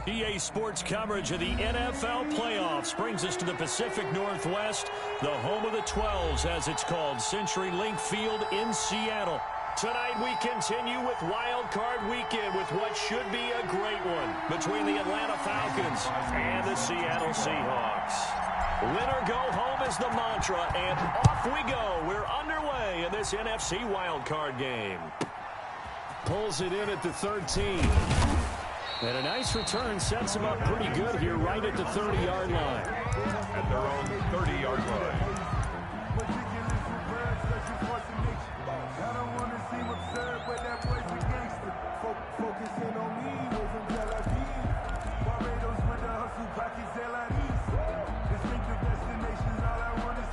EA Sports coverage of the NFL playoffs brings us to the Pacific Northwest, the home of the 12s, as it's called, CenturyLink Field in Seattle. Tonight we continue with Wild Card Weekend with what should be a great one between the Atlanta Falcons and the Seattle Seahawks. Win or go home is the mantra, and off we go. We're underway in this NFC Wild Card game. Pulls it in at the 13. And a nice return sets him up pretty good here right at the 30-yard line. At their own 30-yard line.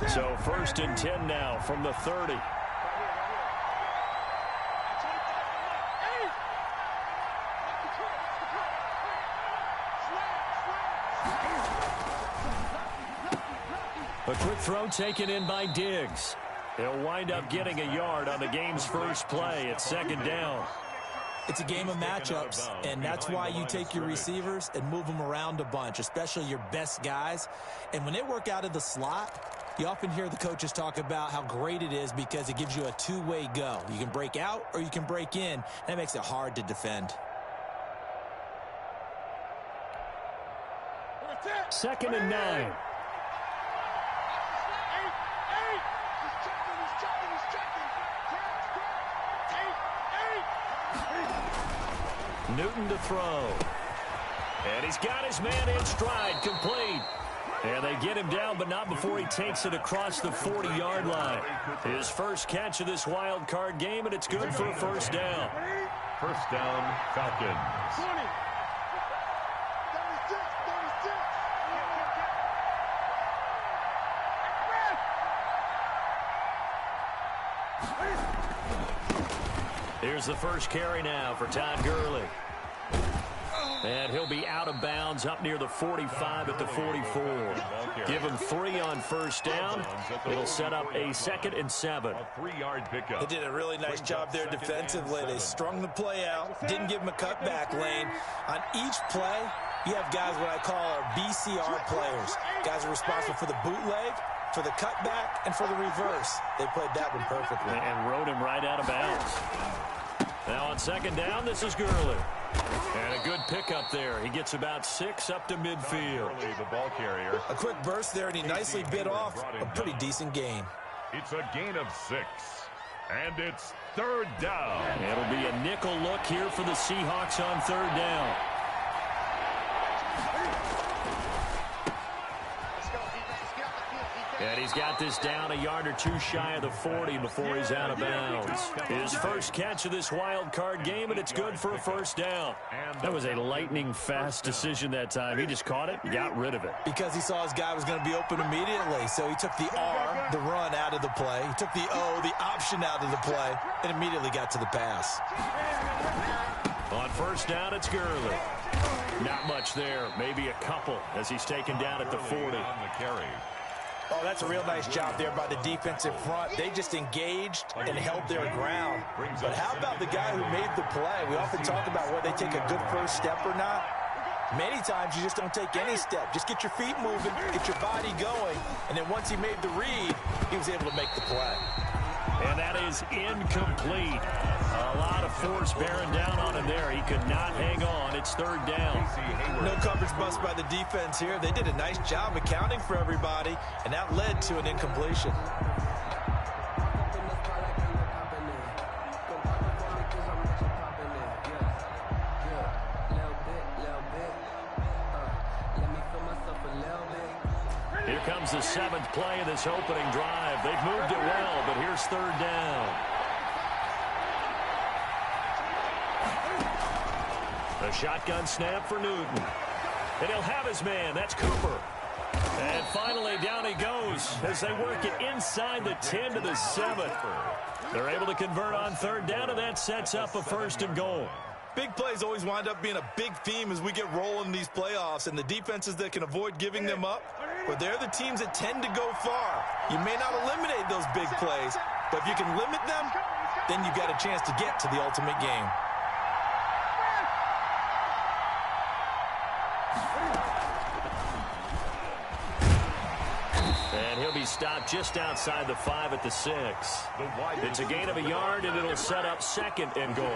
So 1st and 10 now from the 30. A quick throw taken in by Diggs. He'll wind up getting a yard on the game's first play at 2nd down. It's a game of matchups, and that's why you take your receivers and move them around a bunch, especially your best guys. And when they work out of the slot, you often hear the coaches talk about how great it is because it gives you a two-way go. You can break out or you can break in. That makes it hard to defend. 2nd and 9. Newton to throw. And he's got his man in stride, complete. And they get him down, but not before he takes it across the 40-yard line. His first catch of this wild card game, and it's good for a 1st down. 1st down, Falcons. Here's the first carry now for Todd Gurley. And he'll be out of bounds up near the 45 at the 44. Give him 3 on 1st down. It'll set up a 2nd and 7. A 3-yard pickup. They did a really nice job there defensively. They strung the play out, didn't give him a cutback lane. On each play, you have guys what I call our BCR players. Guys are responsible for the bootleg, for the cutback, and for the reverse. They played that one perfectly. And rode him right out of bounds. Now on 2nd down, this is Gurley. And a good pickup there. He gets about 6 up to midfield. Gurley, the ball carrier. A quick burst there, and he nicely bit off a pretty decent gain. It's a gain of 6. And it's 3rd down. It'll be a nickel look here for the Seahawks on 3rd down. And he's got this down a yard or 2 shy of the 40 before he's out of bounds. His first catch of this wild card game, and it's good for a 1st down. That was a lightning-fast decision that time. He just caught it and got rid of it. Because he saw his guy was going to be open immediately, so he took the R, the run, out of the play. He took the O, the option, out of the play, and immediately got to the pass. On 1st down, it's Gurley. Not much there, maybe a couple as he's taken down at the 40. Oh, that's a real nice job there by the defensive front. They just engaged and held their ground. But how about the guy who made the play? We often talk about whether they take a good first step or not. Many times you just don't take any step. Just get your feet moving, get your body going, and then once he made the read, he was able to make the play. And that is incomplete. A lot of force bearing down on him there. He could not hang on. It's 3rd down. No coverage bust by the defense here. They did a nice job accounting for everybody, and that led to an incompletion. Here comes the 7th play of this opening drive. They've moved it well, but here's 3rd down. A shotgun snap for Newton. And he'll have his man. That's Cooper. And finally, down he goes as they work it inside the 10 to the 7. They're able to convert on 3rd down, and that sets up a 1st and goal. Big plays always wind up being a big theme as we get rolling in these playoffs, and the defenses that can avoid giving them up, but they're the teams that tend to go far. You may not eliminate those big plays, but if you can limit them, then you've got a chance to get to the ultimate game. And he'll be stopped just outside the 5 at the 6. It's a gain of a yard, and it'll set up 2nd and goal.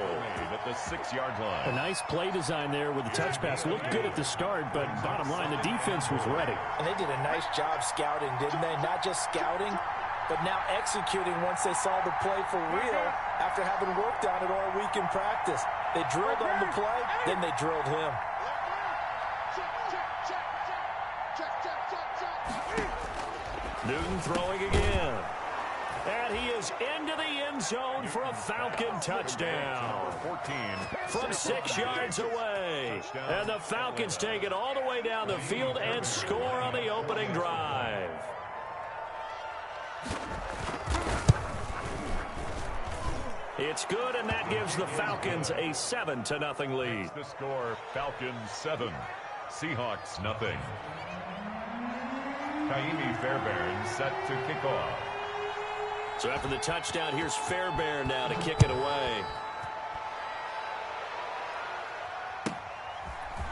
At the 6-yard line. A nice play design there with the touch pass. Looked good at the start, but bottom line, the defense was ready. And they did a nice job scouting, didn't they? Not just scouting, but now executing once they saw the play for real after having worked on it all week in practice. They drilled on the play, then they drilled him. Newton throwing again. And he is into the end zone for a Falcon touchdown. 14. From 6 yards away. And the Falcons take it all the way down the field and score on the opening drive. It's good, and that gives the Falcons a 7-0 lead. The score, Falcons 7, Seahawks nothing. Kaimi Fairbairn set to kick off. So after the touchdown, here's Fairbairn now to kick it away.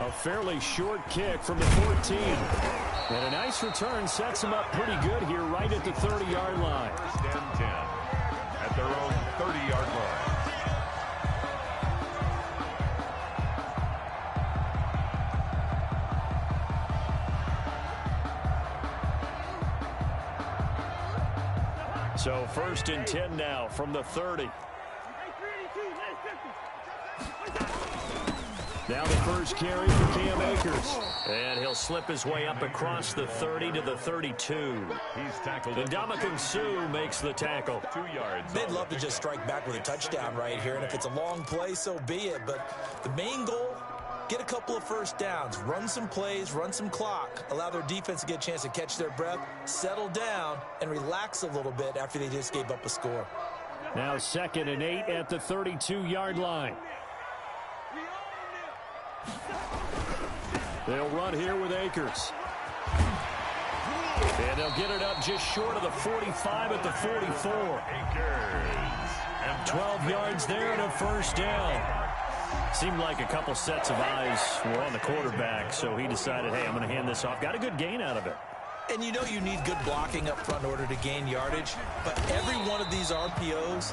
A fairly short kick from the 14. And a nice return sets them up pretty good here right at the 30-yard line. First and 10 at their own 30-yard line. So first and 10 now from the 30. Now the first carry for Cam Akers. And he'll slip his way up across the 30 to the 32. He's tackled. And Ndamukong Suh makes the tackle. 2 yards. They'd love to just strike back with a touchdown right here, and if it's a long play, so be it. But the main goal, get a couple of first downs, run some plays, run some clock, allow their defense to get a chance to catch their breath, settle down, and relax a little bit after they just gave up a score. Now 2nd and 8 at the 32-yard line. They'll run here with Akers. And they'll get it up just short of the 45 at the 44. Akers. 12 yards there and a first down. Seemed like a couple sets of eyes were on the quarterback, so he decided, hey, I'm going to hand this off. Got a good gain out of it. And you know you need good blocking up front in order to gain yardage, but every one of these RPOs,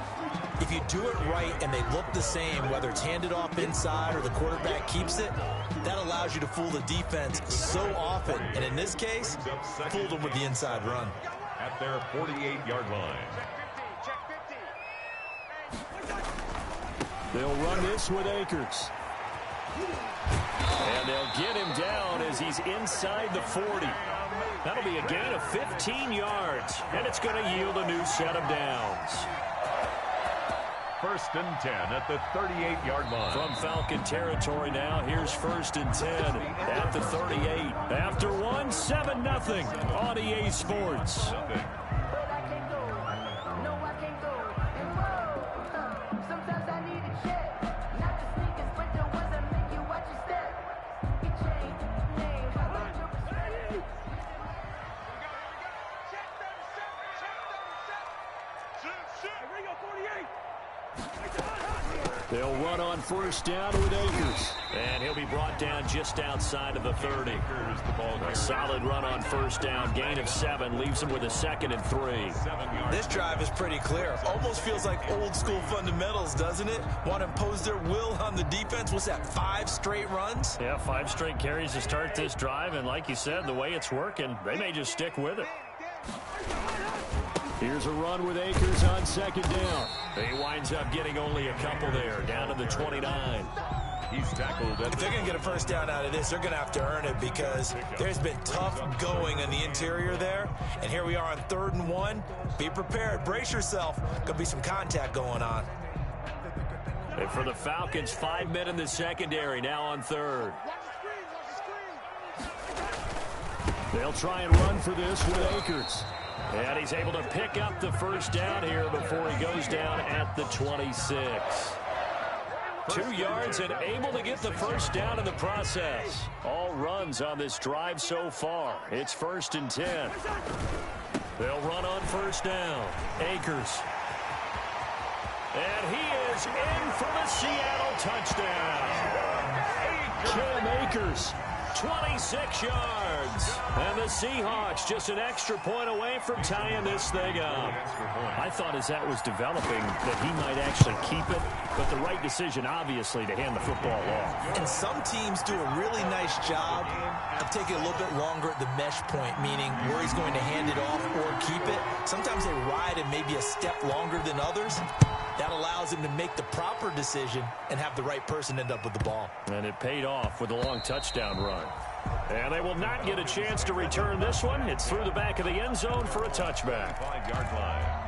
if you do it right and they look the same, whether it's handed off inside or the quarterback keeps it, that allows you to fool the defense so often. And in this case, fooled them with the inside run. At their 48-yard line. They'll run this with Akers. And they'll get him down as he's inside the 40. That'll be a gain of 15 yards, and it's going to yield a new set of downs. First and 10 at the 38-yard line. From Falcon territory now, here's first and 10 at the 38. After one, 7-0 on EA Sports. They'll run on first down with Akers. And he'll be brought down just outside of the 30. A solid run on first down. Gain of 7 leaves him with a 2nd and 3. This drive is pretty clear. Almost feels like old school fundamentals, doesn't it? Want to impose their will on the defense. What's that, 5 straight runs? Yeah, 5 straight carries to start this drive. And like you said, the way it's working, they may just stick with it. Here's a run with Akers on 2nd down. He winds up getting only a couple there, down to the 29. He's tackled. If they're going to get a first down out of this, they're going to have to earn it because there's been tough going in the interior there. And here we are on 3rd and 1. Be prepared. Brace yourself. Going to be some contact going on. And for the Falcons, 5 men in the secondary, now on 3rd. They'll try and run for this with Akers. And he's able to pick up the first down here before he goes down at the 26. 2 yards and able to get the first down in the process. All runs on this drive so far. It's 1st and 10. They'll run on first down. Akers. And he is in for the Seattle touchdown. Cam Akers 26 yards. And the Seahawks just an extra point away from tying this thing up. I thought as that was developing that he might actually keep it, but the right decision, obviously, to hand the football off. And some teams do a really nice job of taking a little bit longer at the mesh point, meaning where he's going to hand it off or keep it. Sometimes they ride it maybe a step longer than others. That allows him to make the proper decision and have the right person end up with the ball. And it paid off with a long touchdown run. And they will not get a chance to return this one. It's through the back of the end zone for a touchback. 5-yard line.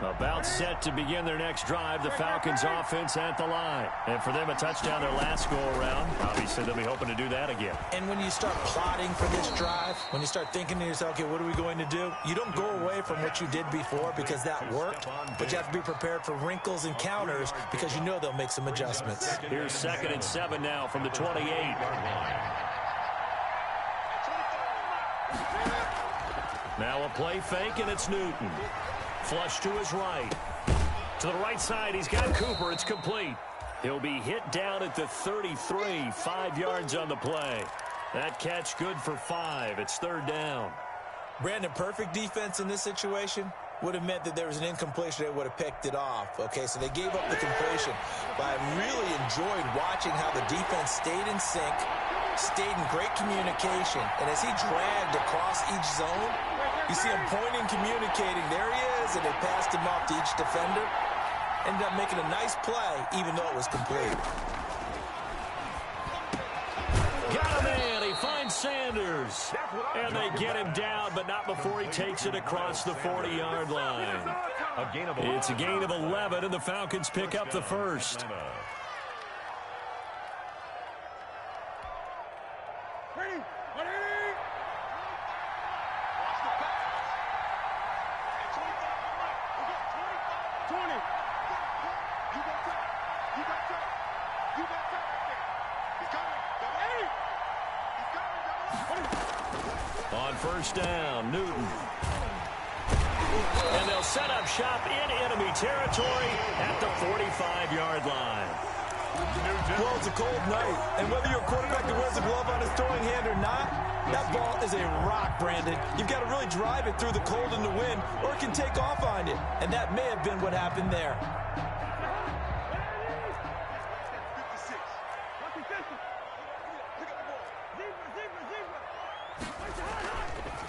About set to begin their next drive, the Falcons offense at the line. And for them, a touchdown their last go-around. Obviously, they'll be hoping to do that again. And when you start plotting for this drive, when you start thinking to yourself, okay, what are we going to do? You don't go away from what you did before because that worked, but you have to be prepared for wrinkles and counters because you know they'll make some adjustments. Here's 2nd and 7 now from the 28. Now a play fake, and it's Newton. Flush to his right. To the right side, he's got Cooper. It's complete. He'll be hit down at the 33, 5 yards on the play. That catch good for 5. It's 3rd down. Brandon, perfect defense in this situation would have meant that there was an incompletion. They would have picked it off. Okay, so they gave up the completion. But I really enjoyed watching how the defense stayed in sync, stayed in great communication. And as he dragged across each zone, you see him pointing, communicating. There he is, and they passed him off to each defender. Ended up making a nice play, even though it was complete. Got him in. He finds Sanders. And they get him down, but not before he takes it across the 40-yard line. It's a gain of 11, and the Falcons pick up the first. On first down, Newton. And they'll set up shop in enemy territory at the 45-yard line. Well, it's a cold night, and whether you're a quarterback that wears a glove on his throwing hand or not, that ball is a rock, Brandon. You've got to really drive it through the cold and the wind, or it can take off on you. And that may have been what happened there.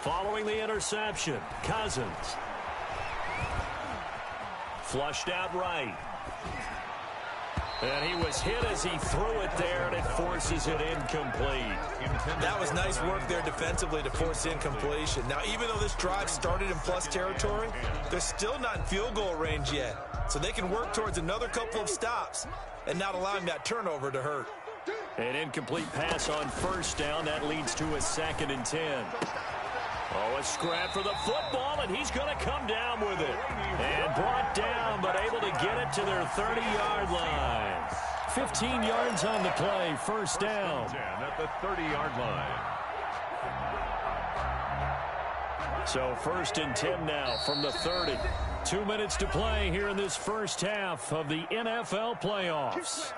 Following the interception, Cousins. Flushed out right. And he was hit as he threw it there, and it forces it incomplete. That was nice work there defensively to force incompletion. Now, even though this drive started in plus territory, they're still not in field goal range yet. So they can work towards another couple of stops and not allowing that turnover to hurt. An incomplete pass on first down. That leads to a 2nd and 10. Oh, a scrap for the football, and he's going to come down with it. And brought down, but able to get it to their 30-yard line. 15 yards on the play, first down. At the 30-yard line. So 1st and 10 now from the 30. 2 minutes to play here in this first half of the NFL playoffs.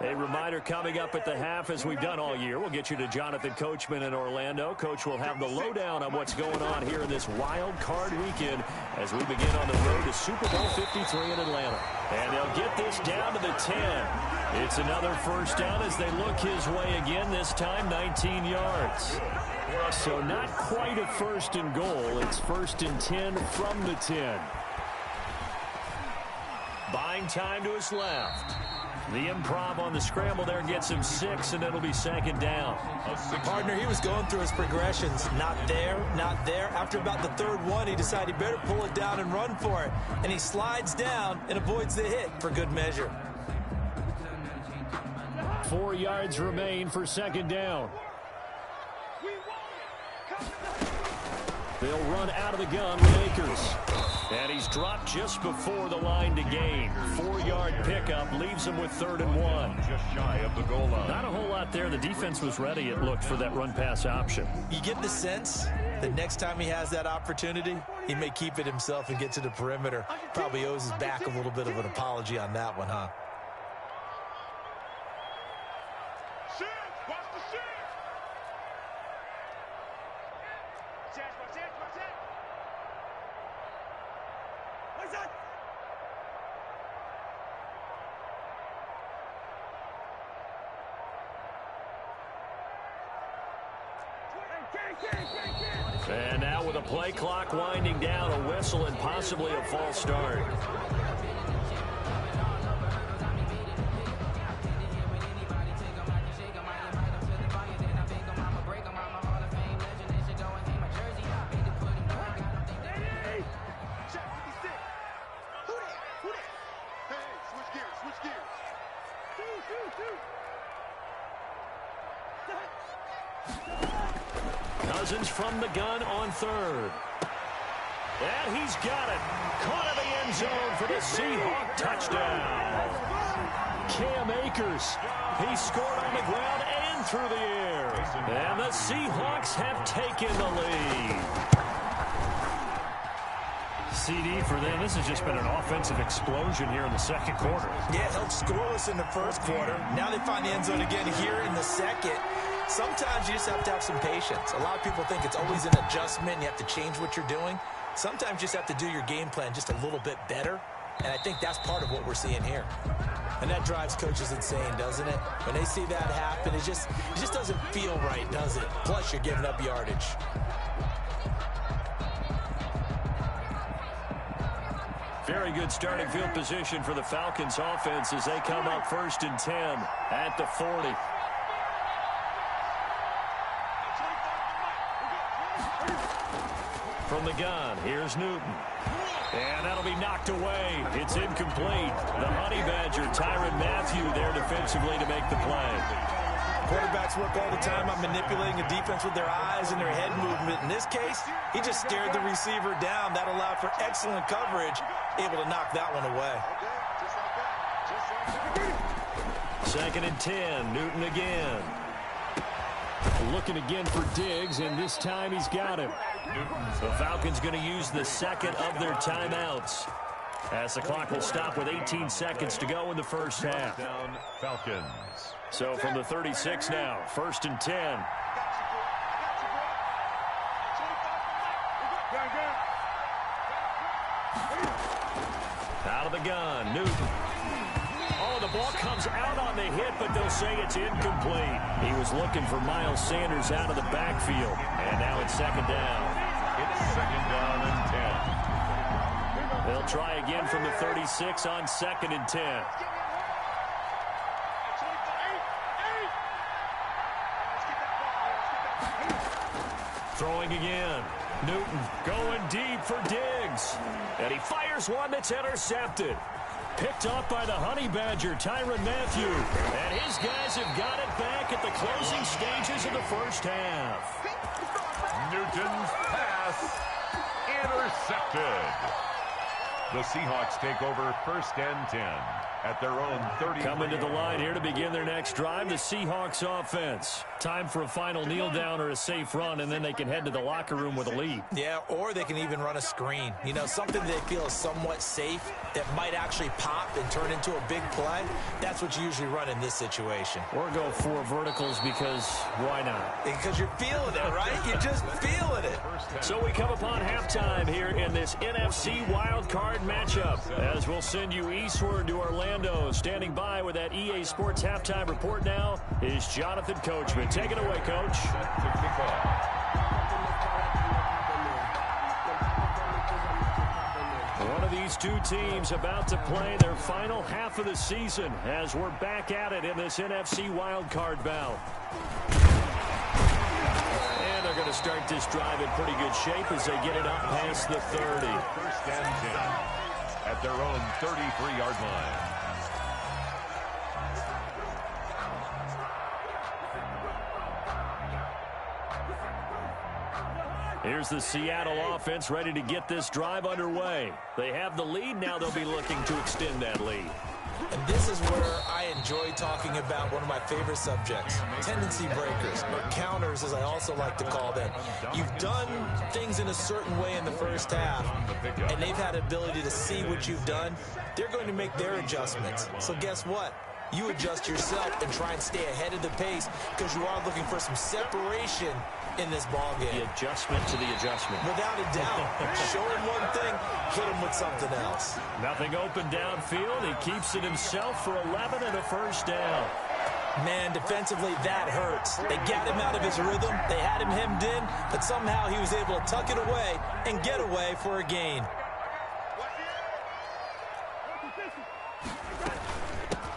A reminder coming up at the half, as we've done all year. We'll get you to Jonathan Coachman in Orlando. Coach will have the lowdown on what's going on here in this wild card weekend as we begin on the road to Super Bowl 53 in Atlanta. And they'll get this down to the 10. It's another first down as they look his way again, this time 19 yards. So not quite a 1st and goal. It's 1st and 10 from the 10. Buying time to his left. The improv on the scramble there gets him 6, and it'll be 2nd down. Partner, he was going through his progressions. Not there, not there. After about the 3rd one, he decided he better pull it down and run for it. And he slides down and avoids the hit for good measure. 4 yards remain for 2nd down. They'll run out of the gun with Akers. And he's dropped just before the line to gain. 4-yard pickup leaves him with 3rd and 1. Just shy of the goal line. Not a whole lot there. The defense was ready, it looked, for that run-pass option. You get the sense that next time he has that opportunity, he may keep it himself and get to the perimeter. Probably owes his back a little bit of an apology on that one, huh? And now with a play clock winding down, a whistle and possibly a false start. Cousins from the gun on 3rd. And he's got it. Caught in the end zone for the Seahawk touchdown. Cam Akers. He scored on the ground and through the air. And the Seahawks have taken the lead. CD for them. This has just been an offensive explosion here in the second quarter. Yeah, held scoreless in the first quarter. Now they find the end zone again here in the second. Sometimes you just have to have some patience. A lot of people think it's always an adjustment. You have to change what you're doing. Sometimes you just have to do your game plan just a little bit better. And I think that's part of what we're seeing here. And that drives coaches insane, doesn't it? When they see that happen, it just doesn't feel right, does it? Plus, you're giving up yardage. Very good starting field position for the Falcons offense as they come up 1st and 10 at the 40. From the gun, here's Newton. And that'll be knocked away. It's incomplete. The Honey Badger, Tyrann Mathieu, there defensively to make the play. Quarterbacks work all the time on manipulating a defense with their eyes and their head movement. In this case, he just stared the receiver down. That allowed for excellent coverage, able to knock that one away. 2nd and 10, Newton again. Looking again for Diggs, and this time he's got him. The Falcons going to use the second of their timeouts, as the clock will stop with 18 seconds to go in the first half. Down Falcons. So from the 36 now, 1st and 10. Out of the gun, Newton. Oh, the ball comes out on the hit, but they'll say it's incomplete. He was looking for Miles Sanders out of the backfield, and now it's 2nd down. It's 2nd down and 10. They'll try again from the 36 on 2nd and 10. Throwing again. Newton going deep for Diggs. And he fires one that's intercepted. Picked up by the Honey Badger, Tyrann Mathieu. And his guys have got it back at the closing stages of the first half. Newton's pass intercepted. The Seahawks take over 1st and 10 at their own 30. Coming to the line here to begin their next drive, the Seahawks offense. Time for a final kneel down or a safe run, and then they can head to the locker room with a lead. Yeah, or they can even run a screen. You know, something they feel is somewhat safe that might actually pop and turn into a big play. That's what you usually run in this situation. Or go 4 verticals because why not? Because you're feeling it, right? You're just feeling it. So we come upon halftime here in this NFC wildcard matchup, as we'll send you eastward to Orlando. Standing by with that EA Sports halftime report now is Jonathan Coachman. Take it away, Coach. One of these two teams about to play their final half of the season as we're back at it in this NFC wildcard bout. And they're going to start this drive in pretty good shape as they get it up past the 30. 1st and 10 at their own 33-yard line. Here's the Seattle offense ready to get this drive underway. They have the lead. Now they'll be looking to extend that lead. And this is where I enjoy talking about one of my favorite subjects, tendency breakers, or counters as I also like to call them. You've done things in a certain way in the first half, and they've had the ability to see what you've done. They're going to make their adjustments. So guess what? You adjust yourself and try and stay ahead of the pace because you are looking for some separation in this ball game. The adjustment to the adjustment. Without a doubt. Show him one thing, hit him with something else. Nothing open downfield. He keeps it himself for 11 and a first down. Man, defensively, that hurts. They got him out of his rhythm. They had him hemmed in, but somehow he was able to tuck it away and get away for a gain.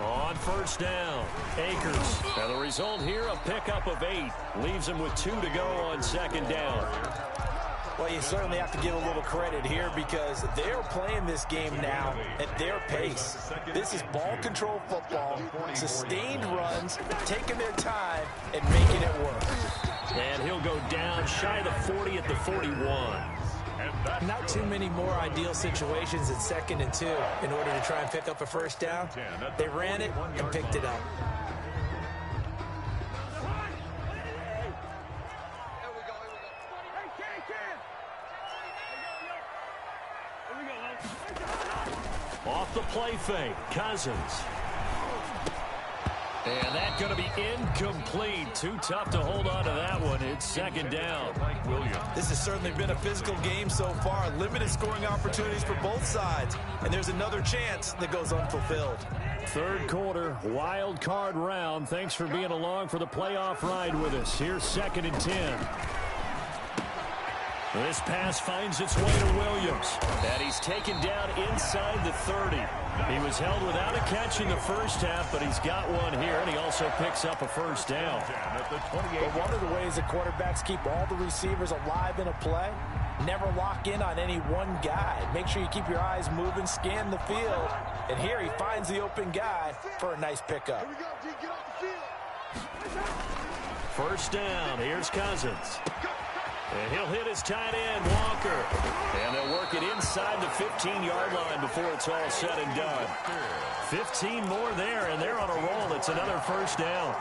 On first down, Akers. Now the result here, a pickup of 8. Leaves him with 2 to go on second down. Well, you certainly have to give a little credit here because they're playing this game now at their pace. This is ball control football, sustained runs, taking their time, and making it work. And he'll go down shy of the 40 at the 41. Not too many more ideal situations at 2nd and 2 in order to try and pick up a first down. They ran it and picked it up. Off the play fake, Cousins. And that's going to be incomplete. Too tough to hold on to that one. It's second down. This has certainly been a physical game so far. Limited scoring opportunities for both sides. And there's another chance that goes unfulfilled. Third quarter, wild card round. Thanks for being along for the playoff ride with us. Here's 2nd and 10. This pass finds its way to Williams. And he's taken down inside the 30. He was held without a catch in the first half, but he's got one here, and he also picks up a first down. But one of the ways that quarterbacks keep all the receivers alive in a play, never lock in on any one guy. Make sure you keep your eyes moving, scan the field. And here he finds the open guy for a nice pickup. First down, here's Cousins. And he'll hit his tight end, Walker. And they'll work it inside the 15-yard line before it's all said and done. 15 more there, and they're on a roll. It's another first down.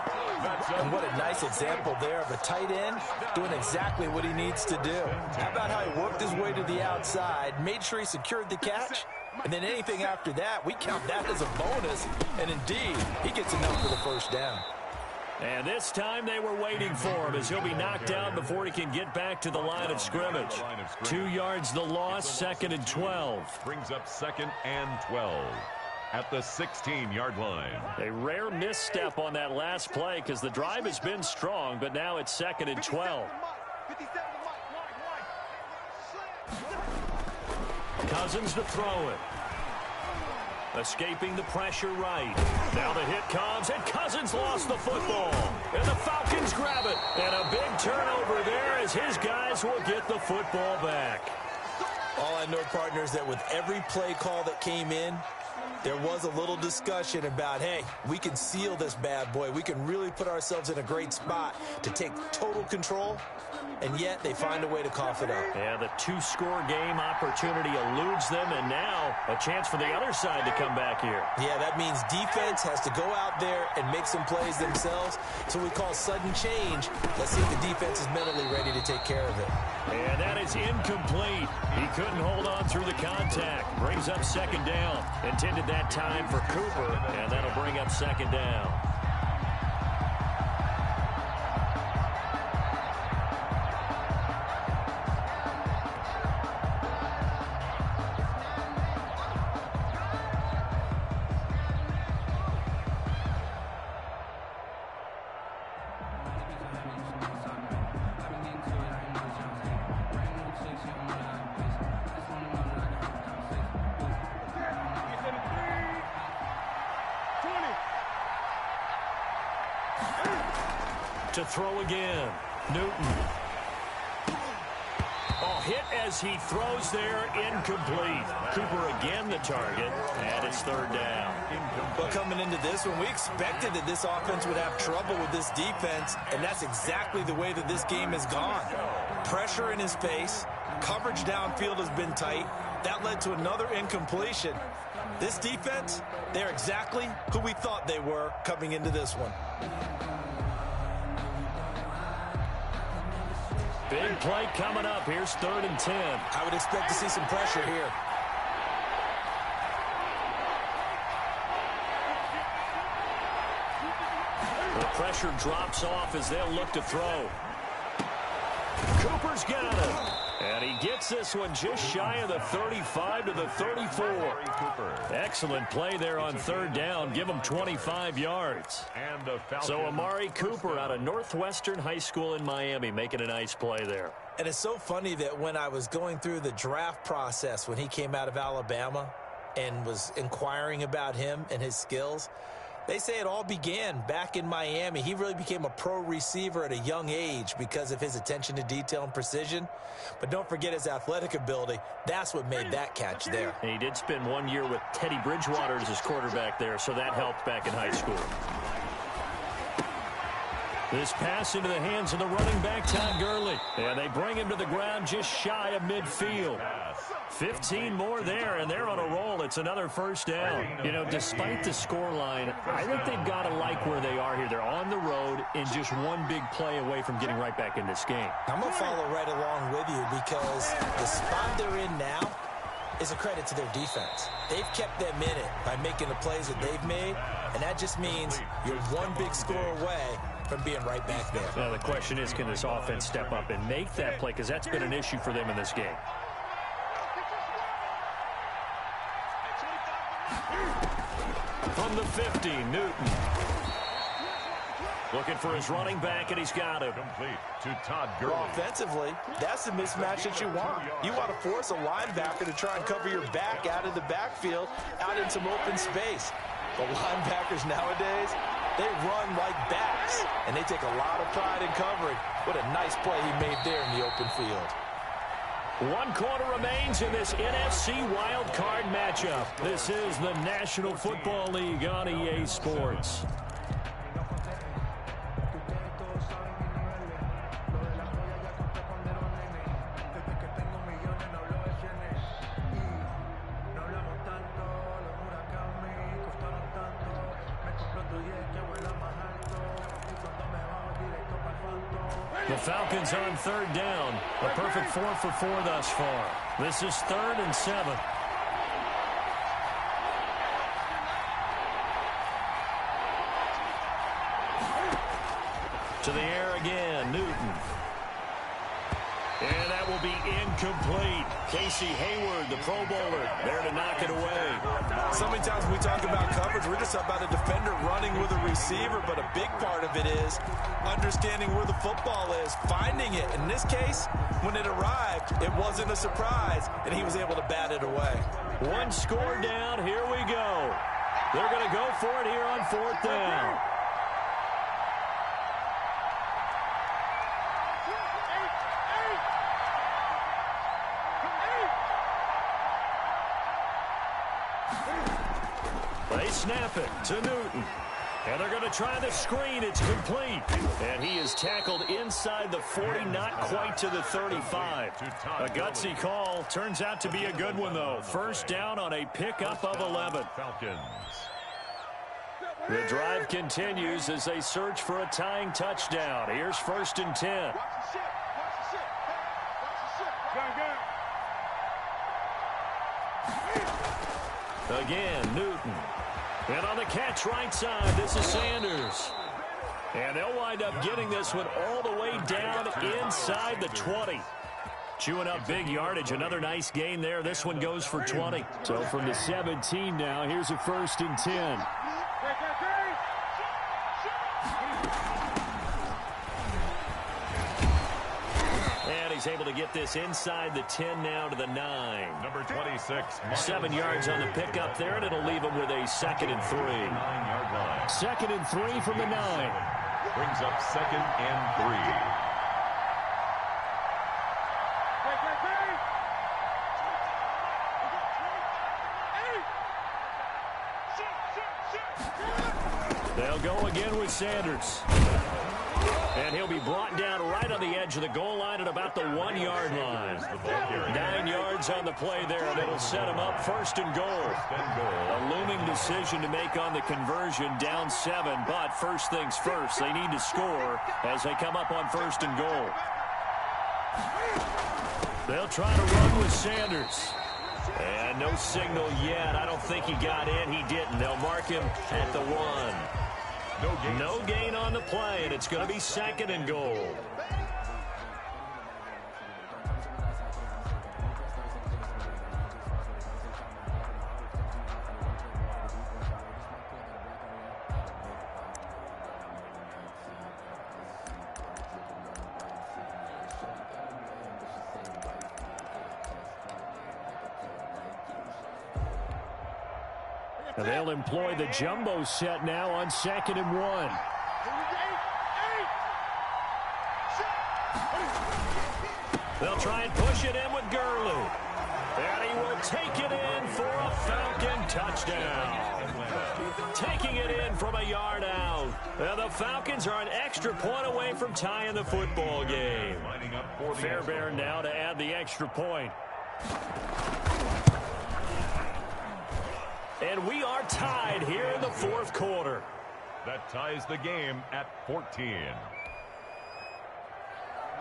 And what a nice example there of a tight end doing exactly what he needs to do. How about how he worked his way to the outside, made sure he secured the catch, and then anything after that, we count that as a bonus. And indeed, he gets enough for the first down. And this time they were waiting for him as he'll be knocked down before he can get back to the line of scrimmage. 2 yards the loss, 2nd and 12. Brings up 2nd and 12 at the 16-yard line. A rare misstep on that last play because the drive has been strong, but now it's 2nd and 12. Cousins to throw it. Escaping the pressure right. Now the hit comes, and Cousins lost the football. And the Falcons grab it. And a big turnover there as his guys will get the football back. All I know, partner, is that with every play call that came in, there was a little discussion about, hey, we can seal this bad boy. We can really put ourselves in a great spot to take total control. And yet they find a way to cough it up. Yeah, the 2-score game opportunity eludes them, and now a chance for the other side to come back here. Yeah, that means defense has to go out there and make some plays themselves. So we call sudden change. Let's see if the defense is mentally ready to take care of it. And that is incomplete. He couldn't hold on through the contact. Brings up second down. Intended that time for Cooper, and that'll bring up second down. To throw again, Newton. Oh, hit as he throws there, incomplete. Cooper again the target, and it's third down. Well, coming into this one, we expected that this offense would have trouble with this defense, and that's exactly the way that this game has gone. Pressure in his face, coverage downfield has been tight. That led to another incompletion. This defense, they're exactly who we thought they were coming into this one. Big play coming up. Here's 3rd and 10. I would expect to see some pressure here. The pressure drops off as they'll look to throw. Cooper's got it. And he gets this one just shy of the 35 to the 34. Excellent play there on 3rd down. Give him 25 yards. So Amari Cooper out of Northwestern High School in Miami making a nice play there. And it's so funny that when I was going through the draft process when he came out of Alabama and was inquiring about him and his skills, they say it all began back in Miami. He really became a pro receiver at a young age because of his attention to detail and precision. But don't forget his athletic ability. That's what made that catch there. And he did spend 1 year with Teddy Bridgewater as his quarterback there, so that helped back in high school. This pass into the hands of the running back, Todd Gurley. And they bring him to the ground just shy of midfield. 15 more there, and they're on a roll. It's another first down. You know, despite the scoreline, I think they've got to like where they are here. They're on the road and just one big play away from getting right back in this game. I'm going to follow right along with you because the spot they're in now is a credit to their defense. They've kept them in it by making the plays that they've made, and that just means you're one big score away from being right back there. Now, the question is, can this offense step up and make that play? Because that's been an issue for them in this game. From the 50, Newton. Looking for his running back, and he's got him. Complete to Todd Gurley. Well, offensively, that's the mismatch that you want. You want to force a linebacker to try and cover your back out of the backfield, out in some open space. But linebackers nowadays, they run like backs, and they take a lot of pride in covering. What a nice play he made there in the open field. 1 quarter remains in this NFC wildcard matchup. This is the National Football League on EA Sports. The Falcons on 3rd down. A perfect 4 for 4 thus far. This is 3rd and 7. To the air again, Newton. And that will be incomplete. Casey Hayward, the Pro Bowler, there to knock it away. So many times when we talk about coverage, we're just about a defender running with a receiver, but a big part of it is understanding where the football is, finding it. In this case, when it arrived, it wasn't a surprise, and he was able to bat it away. 1 score down. Here we go. They're going to go for it here on 4th down. They snap it to Newton. And they're going to try the screen. It's complete. And he is tackled inside the 40, not quite to the 35. A gutsy call. Turns out to be a good one, though. First down on a pickup of 11. Falcons. The drive continues as they search for a tying touchdown. Here's 1st and 10. Again, Newton. And on the catch right side, this is Sanders. And they'll wind up getting this one all the way down inside the 20. Chewing up big yardage. Another nice gain there. This one goes for 20. So from the 17 now, here's a 1st and 10. And he's able to get this inside the 10 now to the 9. Number 26. 7 yards on the pickup there, and it'll leave him with a 2nd and 3. 9-yard line. 2nd and 3 from the 9. Brings up 2nd and 3. go again with Sanders. And he'll be brought down right on the edge of the goal line at about the 1-yard line. 9 yards on the play there, and it'll set him up first and goal. A looming decision to make on the conversion, down 7, but first things first, they need to score as they come up on first and goal. They'll try to run with Sanders. And no signal yet. I don't think he got in. He didn't. They'll mark him at the 1. No gain on the play, and it's going to be second and goal. And they'll employ the jumbo set now on 2nd and 1. They'll try and push it in with Gurley. And he will take it in for a Falcon touchdown. Taking it in from a yard out. And the Falcons are an extra point away from tying the football game. Fairbairn now to add the extra point. And we are tied here in the 4th quarter. That ties the game at 14.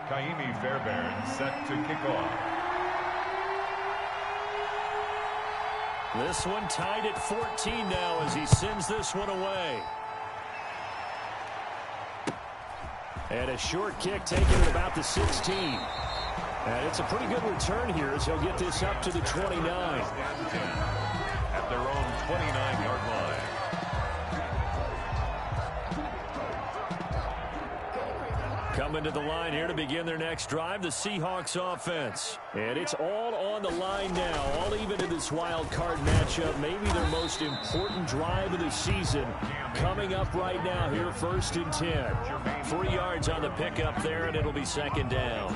Kaimi Fairbairn set to kick off. This one tied at 14 now as he sends this one away. And a short kick taken at about the 16. And it's a pretty good return here as he'll get this up to the 29. At their own 29-yard line. Coming to the line here to begin their next drive, the Seahawks offense. And it's all on the line now, all even in this wild card matchup. Maybe their most important drive of the season coming up right now here, 1st and 10. 3 yards on the pickup there, and it'll be second down.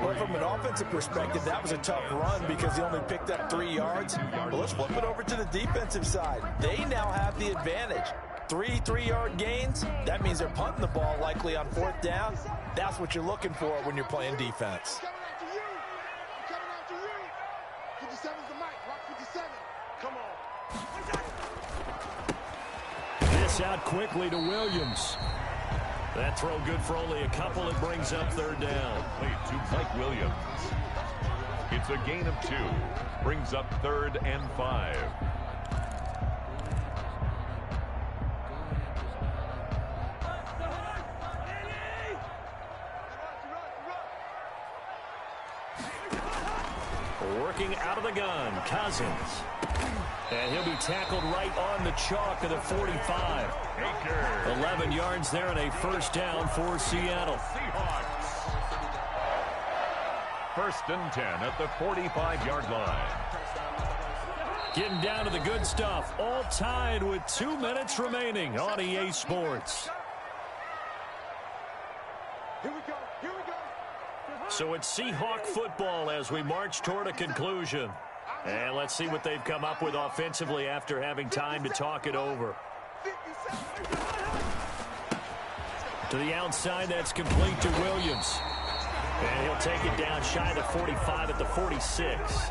Well, from an offensive perspective, that was a tough run because he only picked up 3 yards. But let's flip it over to the defensive side. They now have the advantage. 3 3-yard gains, that means they're punting the ball likely on 4th down. That's what you're looking for when you're playing defense. This out quickly to Williams. That throw good for only a couple. It brings up 3rd down. Played to Mike Williams. It's a gain of 2. Brings up 3rd and 5. Working out of the gun, Cousins. And he'll be tackled right on the chalk of the 45. 11 yards there and a 1st down for Seattle. Seahawks. 1st and 10 at the 45-yard line. Getting down to the good stuff. All tied with 2 minutes remaining on EA Sports. Here we go. So it's Seahawk football as we march toward a conclusion. And let's see what they've come up with offensively after having time to talk it over. To the outside, that's complete to Williams. And he'll take it down shy of the 45 at the 46.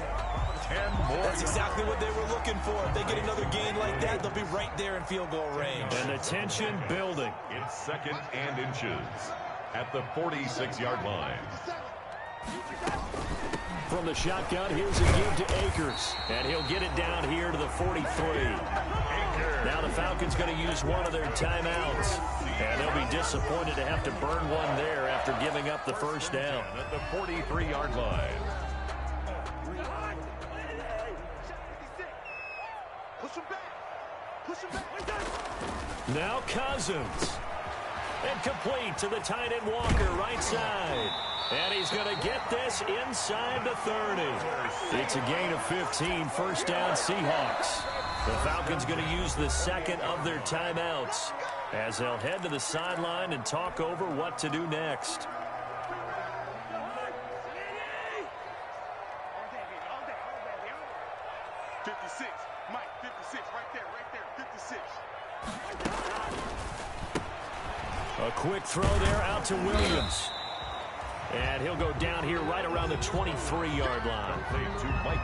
10 more. That's exactly what they were looking for. If they get another gain like that, they'll be right there in field goal range. And the tension building. It's 2nd and inches at the 46-yard line. From the shotgun, here's a give to Akers. And he'll get it down here to the 43. Now the Falcons going to use one of their timeouts. And they'll be disappointed to have to burn one there after giving up the 1st down. At the 43-yard line. Now Cousins. And complete to the tight end Walker, right side. And he's going to get this inside the 30. It's a gain of 15, 1st down Seahawks. The Falcons going to use the 2nd of their timeouts as they'll head to the sideline and talk over what to do next. A quick throw there out to Williams. And he'll go down here right around the 23-yard line.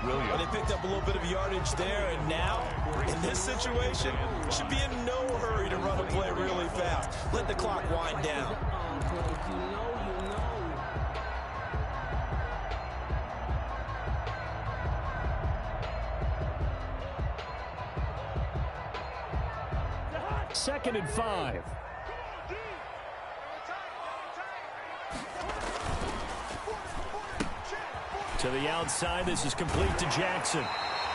Well, they picked up a little bit of yardage there, and now, in this situation, should be in no hurry to run a play really fast. Let the clock wind down. Second and 5. To the outside, this is complete to Jackson.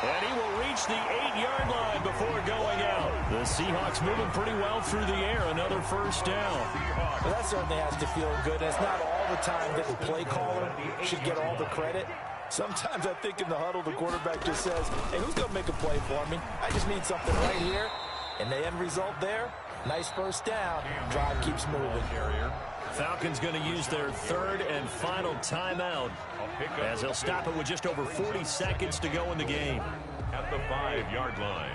And he will reach the 8-yard line before going out. The Seahawks moving pretty well through the air. Another first down. Well, that certainly has to feel good. It's not all the time that the play caller should get all the credit. Sometimes I think in the huddle, the quarterback just says, hey, who's going to make a play for me? I just need something right here. And the end result there, nice first down. Drive keeps moving. Falcons going to use their third and final timeout as they'll stop it with just over 40 seconds to go in the game. At the 5-yard line.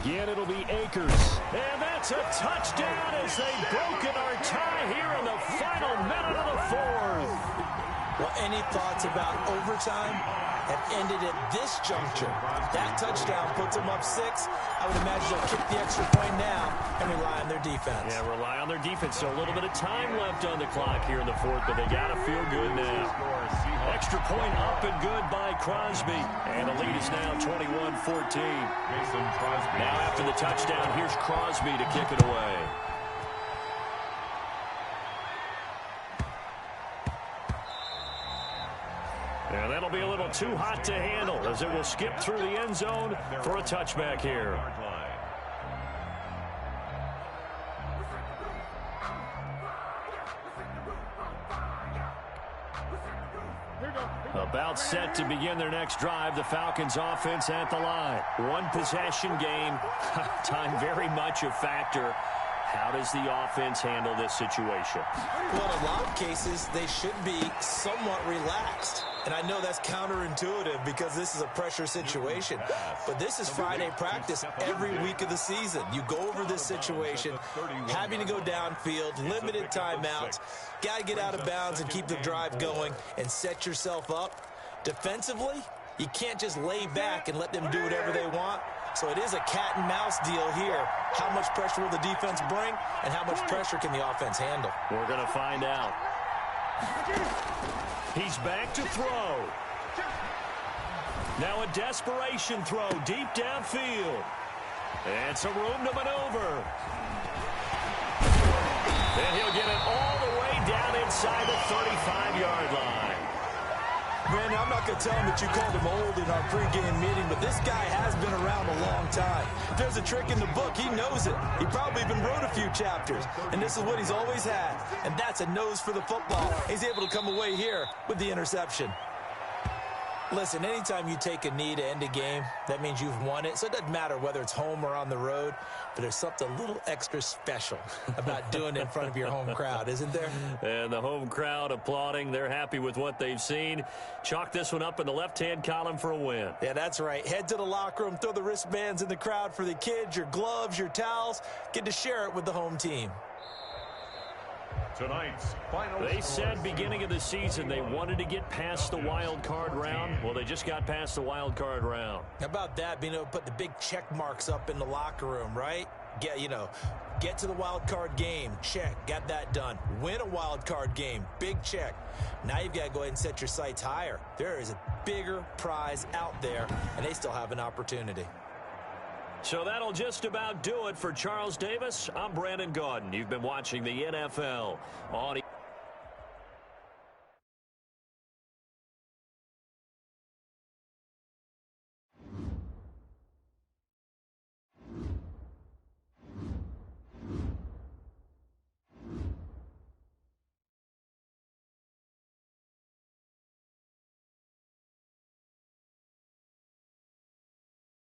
Again, it'll be Akers. And that's a touchdown as they've broken our tie here in the final minute of the fourth. Well, any thoughts about overtime have ended at this juncture? That touchdown puts them up 6. I would imagine they'll kick the extra point now and rely on their defense. Yeah, rely on their defense. So a little bit of time left on the clock here in the fourth, but they got to feel good now. Extra point up and good by Crosby. And the lead is now 21-14. Now after the touchdown, here's Crosby to kick it away. And that'll be a little too hot to handle as it will skip through the end zone for a touchback here. About set to begin their next drive. The Falcons offense at the line. One possession game. Time very much a factor. How does the offense handle this situation? Well, in a lot of cases, they should be somewhat relaxed. And I know that's counterintuitive because this is a pressure situation. But this is Friday practice every week of the season. You go over this situation, having to go downfield, limited timeouts, got to get out of bounds and keep the drive going and set yourself up. Defensively, you can't just lay back and let them do whatever they want. So it is a cat and mouse deal here. How much pressure will the defense bring and how much pressure can the offense handle? We're going to find out. He's back to throw. Now a desperation throw deep downfield. And some room to maneuver. And he'll get it all the way down inside the 35-yard line. Brandon, I'm not going to tell him that you called him old in our pregame meeting, but this guy has been around a long time. If there's a trick in the book, he knows it. He probably even wrote a few chapters, and this is what he's always had, and that's a nose for the football. He's able to come away here with the interception. Listen, anytime you take a knee to end a game, that means you've won it. So it doesn't matter whether it's home or on the road, but there's something a little extra special about doing it in front of your home crowd, isn't there? And the home crowd applauding. They're happy with what they've seen. Chalk this one up in the left-hand column for a win. Yeah, that's right. Head to the locker room, throw the wristbands in the crowd for the kids, your gloves, your towels. Get to share it with the home team. Tonight's final They said beginning of the season they wanted to get past the wild card round. Well, they just got past the wild card round. How about that, being able to put the big check marks up in the locker room, right? Get to the wild card game, check, got that done. Win a wild card game, big check. Now you've got to go ahead and set your sights higher. There is a bigger prize out there, and they still have an opportunity. So that'll just about do it for Charles Davis. I'm Brandon Gaudin. You've been watching the NFL on